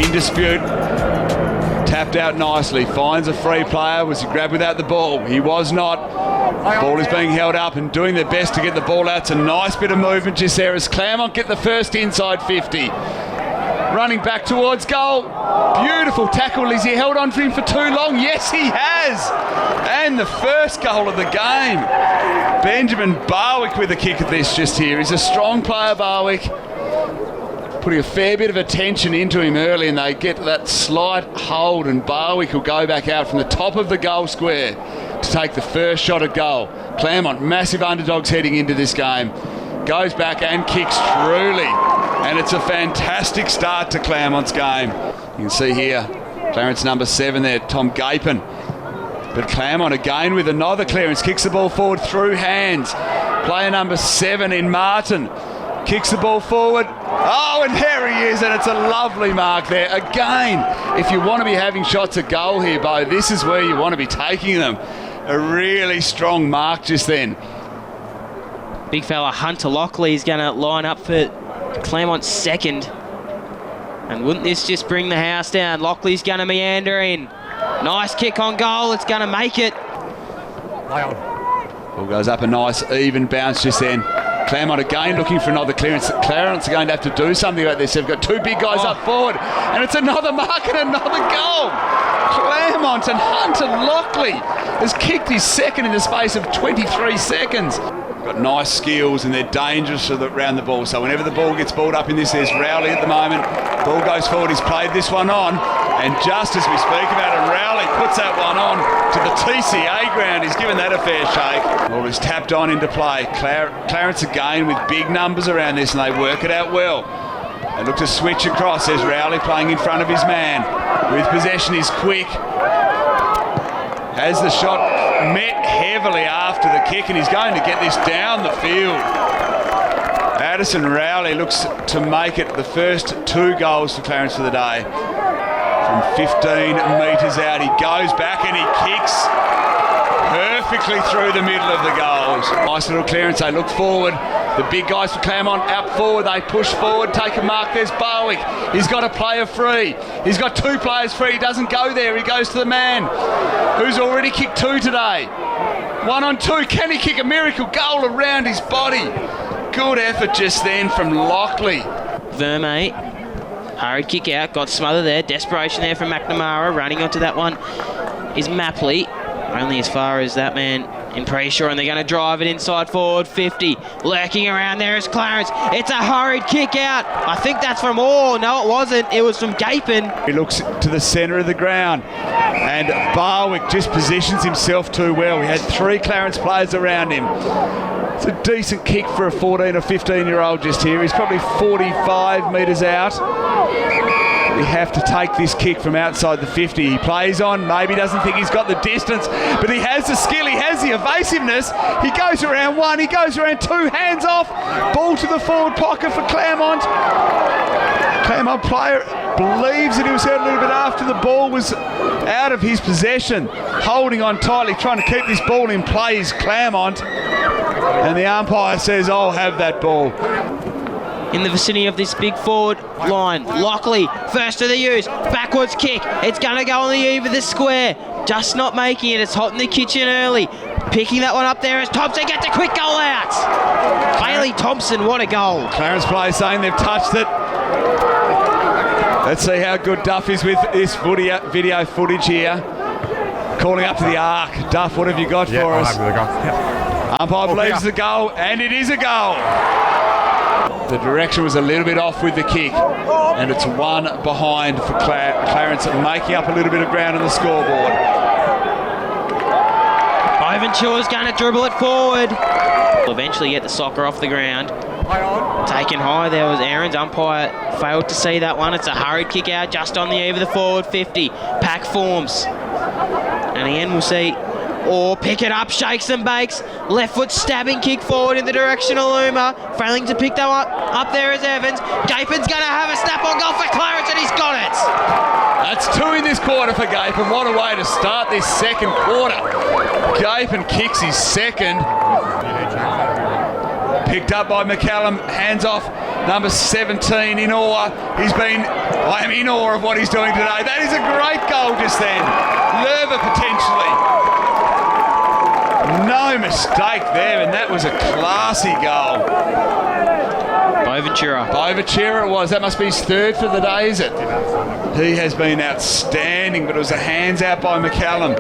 in dispute. Tapped out nicely, finds a free player. Was he grabbed without the ball? He was not. Ball is being held up and doing their best to get the ball out. It's a nice bit of movement just there as Claremont get the first inside 50. Running back towards goal. Beautiful tackle. Has he held on to him for too long? Yes, he has. And the first goal of the game. Benjamin Barwick with a kick at this just here. He's a strong player, Barwick. Putting a fair bit of attention into him early, and they get that slight hold, and Barwick will go back out from the top of the goal square to take the first shot at goal. Claremont, massive underdogs heading into this game. Goes back and kicks truly. And it's a fantastic start to Claremont's game. You can see here, clearance number 7 there, Tom Gapin. But Claremont again with another clearance, kicks the ball forward through hands. Player number 7 in Martin. Kicks the ball forward. Oh, and there he is, and it's a lovely mark there. Again, if you want to be having shots at goal here, Bo, this is where you want to be taking them. A really strong mark just then. Big fella Hunter Lockley is going to line up for Claremont's second. And wouldn't this just bring the house down? Lockley's going to meander in. Nice kick on goal. It's going to make it. Ball goes up a nice even bounce just then. Claremont again looking for another clearance. Claremont are going to have to do something about this. They've got two big guys up forward, and it's another mark and another goal. Claremont and Hunter Lockley has kicked his second in the space of 23 seconds. Got nice skills and they're dangerous around the ball. So whenever the ball gets balled up in this, there's Rowley at the moment. Ball goes forward. He's played this one on, and just as we speak about it, Rowley puts that one on to the TCA ground. He's given that a fair shake. Ball is tapped on into play. Clarence again with big numbers around this, and they work it out well. They look to switch across. There's Rowley playing in front of his man. With possession, he's quick. Has the shot met heavily after the kick, and he's going to get this down the field. Addison Rowley looks to make it the first 2 goals for Clarence for the day. From 15 metres out, he goes back and he kicks perfectly through the middle of the goals. Nice little clearance. They look forward. The big guys for Claremont out forward. They push forward, take a mark. There's Barwick. He's got a player free. He's got 2 players free. He doesn't go there. He goes to the man who's already kicked 2 today. 1 on 2. Can he kick a miracle goal around his body? Good effort just then from Lockley. Vermey, hurried kick out, got smothered there. Desperation there from McNamara. Running onto that one is Mapley. Only as far as that man in pressure, and they're going to drive it inside forward 50. Lurking around there is Clarence. It's a hurried kick out. I think that's from Orr. No, it wasn't. It was from Gapin. He looks to the centre of the ground, and Barwick just positions himself too well. We had 3 Clarence players around him. It's a decent kick for a 14 or 15-year-old just here. He's probably 45 metres out. We have to take this kick from outside the 50. He plays on, maybe doesn't think he's got the distance, but he has the skill, he has the evasiveness. He goes around 1, he goes around 2, hands off, ball to the forward pocket for Claremont. Claremont player believes that he was hurt a little bit after the ball was out of his possession. Holding on tightly, trying to keep this ball in play is Claremont. And the umpire says, I'll have that ball. In the vicinity of this big forward line, Lockley, first to the use, backwards kick. It's going to go on the eve of the square. Just not making it. It's hot in the kitchen early. Picking that one up there as Thompson gets a quick goal out. Bailey Thompson, what a goal. Clarence play saying they've touched it. Let's see how good Duff is with this video footage here. Calling up to the arc. Duff, what have you got for us? Umpire believes the goal, and it is a goal. The direction was a little bit off with the kick, and it's 1 behind for Clarence, making up a little bit of ground on the scoreboard. Overture's going to dribble it forward. Will eventually get the soccer off the ground. Taken high, there was Aaron's. Umpire failed to see that one. It's a hurried kick out just on the eve of the forward 50. Pack forms. And again, we'll see. Or pick it up, shakes and bakes. Left foot stabbing kick forward in the direction of Luma. Failing to pick that one up there is Evans. Gapin's going to have a snap on goal for Clarence, and he's got it. That's 2 in this quarter for Gapin. What a way to start this second quarter. Gapin kicks his second. Picked up by McCallum, hands off number 17 in awe. I am in awe of what he's doing today. That is a great goal just then. Lerva potentially. No mistake there, and that was a classy goal. Boventura it was. That must be his third for the day, is it? He has been outstanding, but it was a hands out by McCallum.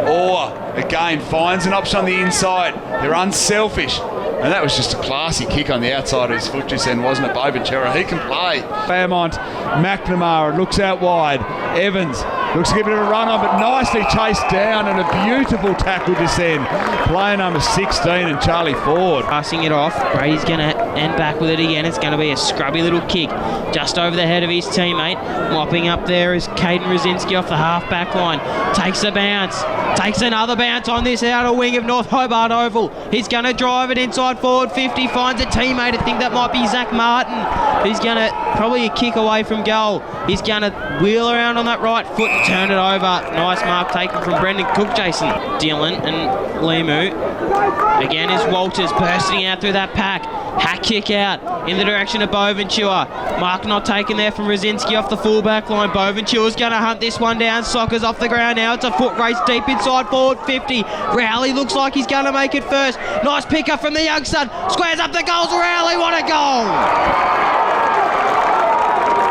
Or, again, finds an option on the inside. They're unselfish. And that was just a classy kick on the outside of his foot just then, wasn't it, Boventura? He can play. Fairmont, McNamara looks out wide. Evans looks to give it a run on, but nicely chased down, and a beautiful tackle just then. Player number 16 and Charlie Ford. Passing it off. Brady's going to end back with it again. It's going to be a scrubby little kick just over the head of his teammate. Mopping up there is Caden Rosinski off the half-back line. Takes a bounce. Takes another bounce on this outer wing of North Hobart Oval. He's going to drive it inside forward 50. Finds a teammate. I think that might be Zach Martin. He's going to probably a kick away from goal. He's going to wheel around on that right foot and turn it over. Nice mark taken from Brendan Cook, Jason. Dylan and Limu. Again is Walters bursting out through that pack. Hack kick out in the direction of Boventura. Mark not taken there from Rosinski off the full-back line. Boventura's going to hunt this one down. Soccer's off the ground now. It's a foot race deep inside forward 50. Rowley looks like he's going to make it first. Nice pick-up from the young son. Squares up the goals. Rowley, what a goal!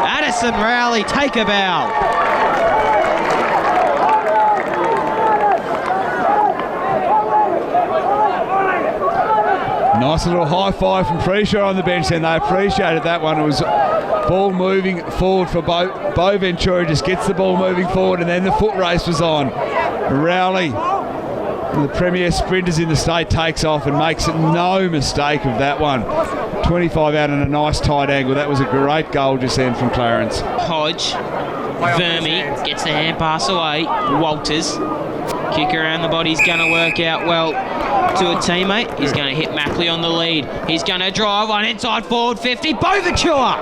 Addison Rowley, take a bow. Nice little high five from Freeshaw on the bench, and they appreciated that one. It was ball moving forward for Boventura. Just gets the ball moving forward, and then the foot race was on. Rowley, the premier sprinters in the state, takes off and makes it no mistake of that one. 25 out and a nice tight angle. That was a great goal just then from Clarence. Hodge, Vermi gets the hand pass away. Walters, kick around the body. He's going to work out well to a teammate. He's going to hit Mackley on the lead. He's going to drive one inside forward 50. Boventura!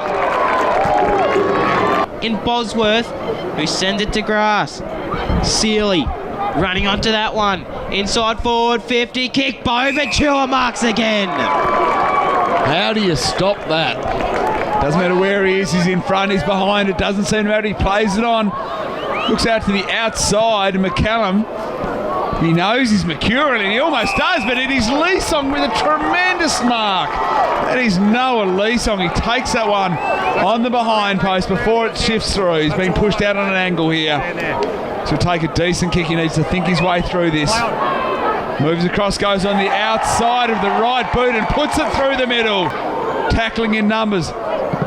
In Bosworth, who sends it to grass. Sealy running onto that one. Inside forward 50. Kick. Boventura marks again. How do you stop that? Doesn't matter where he is. He's in front. He's behind. It doesn't seem to matter. He plays it on. Looks out to the outside. McCallum, he knows he's Mercurial, and he almost does, but it is Leesong with a tremendous mark. That is Noah Leesong. He takes that one on the behind post before it shifts through. He's been pushed out on an angle here. So take a decent kick. He needs to think his way through this. Moves across, goes on the outside of the right boot and puts it through the middle. Tackling in numbers.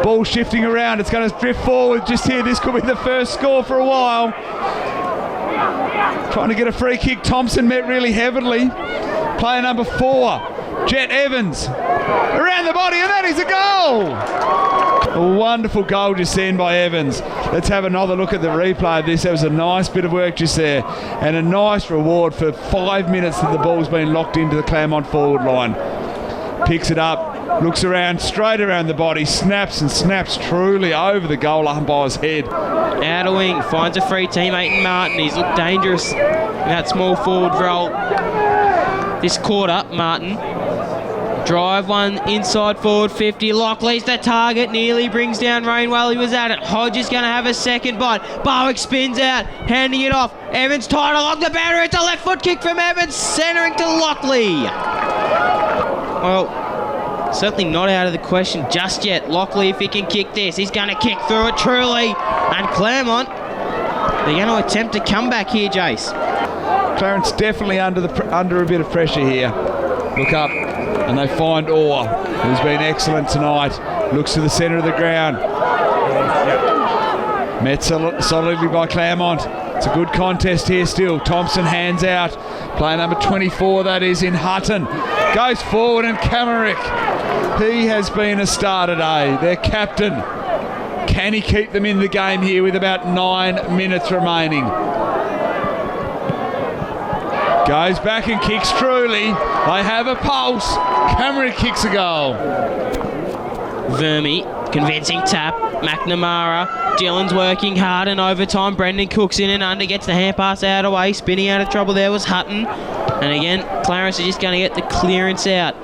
Ball shifting around. It's going to drift forward just here. This could be the first score for a while. Trying to get a free kick. Thompson met really heavily. Player number 4, Jet Evans. Around the body, and that is a goal! A wonderful goal just then by Evans. Let's have another look at the replay of this. That was a nice bit of work just there. And a nice reward for 5 minutes that the ball's been locked into the Claremont forward line. Picks it up, looks around, straight around the body, snaps and snaps truly over the goal umpire's head. Outer wing, finds a free teammate in Martin. He's looked dangerous in that small forward role this quarter. Martin, drive one inside forward 50. Lockley's the target, nearly brings down Rain while he was at it. Hodge is going to have a second bite. Barwick spins out, handing it off. Evans tied along the boundary. It's a left foot kick from Evans, centering to Lockley. Well, certainly not out of the question just yet. Lockley, if he can kick this, he's going to kick through it truly. And Claremont, they're going to attempt to come back here, Jace. Clarence definitely under a bit of pressure here. Look up, and they find Orr, who's been excellent tonight. Looks to the centre of the ground. Met solidly by Claremont. It's a good contest here still. Thompson hands out. Player number 24, that is, in Hutton. Goes forward, and Camerick, he has been a star today. Their captain. Can he keep them in the game here with about 9 minutes remaining? Goes back and kicks truly. They have a pulse. Camerick kicks a goal. Vermi, convincing tap. McNamara, Dylan's working hard in overtime. Brendan Cook's in and under, gets the hand pass out away. Spinning out of trouble there was Hutton. And again, Clarence is just going to get the clearance out.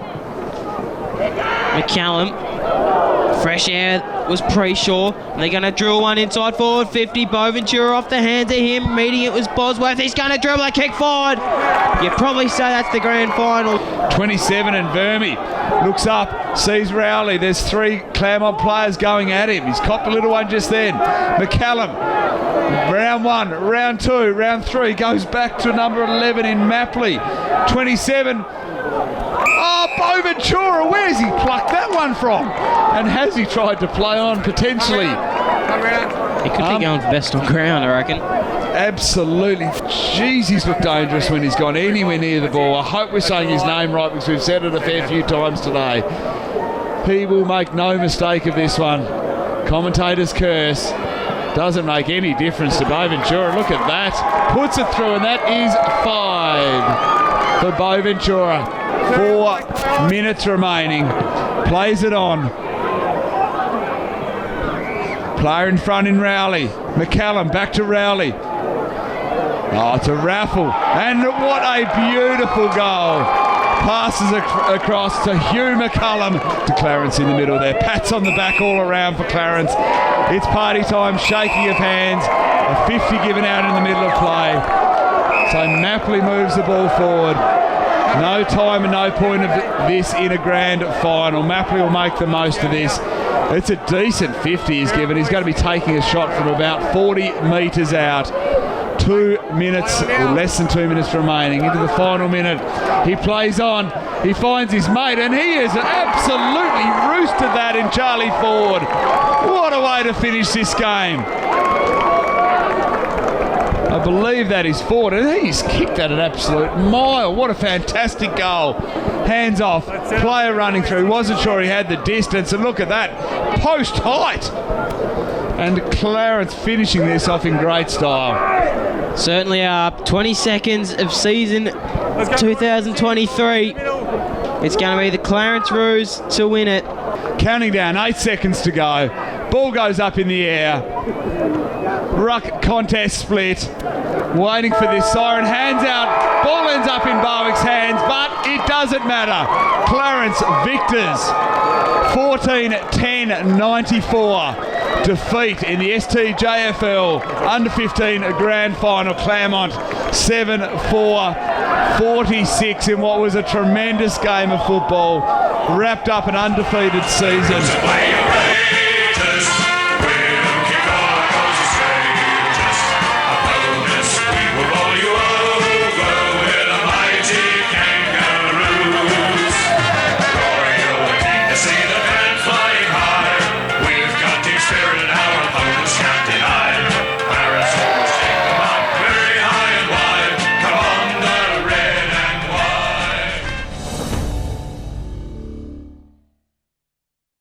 McCallum. Fresh air was pre-Shaw. And they're going to drill one inside forward 50. Boventura off the hands of him. Meeting it was Bosworth. He's going to dribble a kick forward. You'd probably say that's the grand final. 27 and Vermi looks up, sees Rowley. There's 3 Claremont players going at him. He's copped a little one just then. McCallum, round 1, round 2, round 3, goes back to number 11 in Mapley. 27. Oh, Boventura, where's he plucked that one from? And has he tried to play on potentially? He could be going for best on ground, I reckon. Absolutely. Jeez, he's looked dangerous when he's gone anywhere near the ball. I hope we're saying his name right because we've said it a fair few times today. He will make no mistake of this one. Commentator's curse. Doesn't make any difference to Boventura. Look at that. Puts it through, and that is 5 for Boventura. 4 minutes remaining. Plays it on. Player in front in Rowley. McCallum back to Rowley. Oh, it's a raffle. And what a beautiful goal. Passes across to Hugh McCallum. To Clarence in the middle there. Pats on the back all around for Clarence. It's party time. Shaking of hands. A 50 given out in the middle of play. So Mapley moves the ball forward. No time and no point of this in a grand final. Mapley will make the most of this. It's a decent 50 he's given. He's going to be taking a shot from about 40 metres out. 2 minutes, or less than 2 minutes remaining into the final minute. He plays on. He finds his mate, and he has absolutely roosted that in Charlie Ford. What a way to finish this game. I believe that is Ford, and he's kicked that an absolute mile. What a fantastic goal. Hands off, player running through, wasn't sure he had the distance, and look at that, post height. And Clarence finishing this off in great style. Certainly up. 20 seconds of season 2023. It's going to be the Clarence Roos to win it. Counting down, 8 seconds to go. Ball goes up in the air. Ruck contest split. Waiting for this siren. Hands out. Ball ends up in Barwick's hands, but it doesn't matter. Clarence victors. 14-10-94. Defeat in the STJFL Under-15 Grand Final. Claremont 7-4-46 in what was a tremendous game of football. Wrapped up an undefeated season.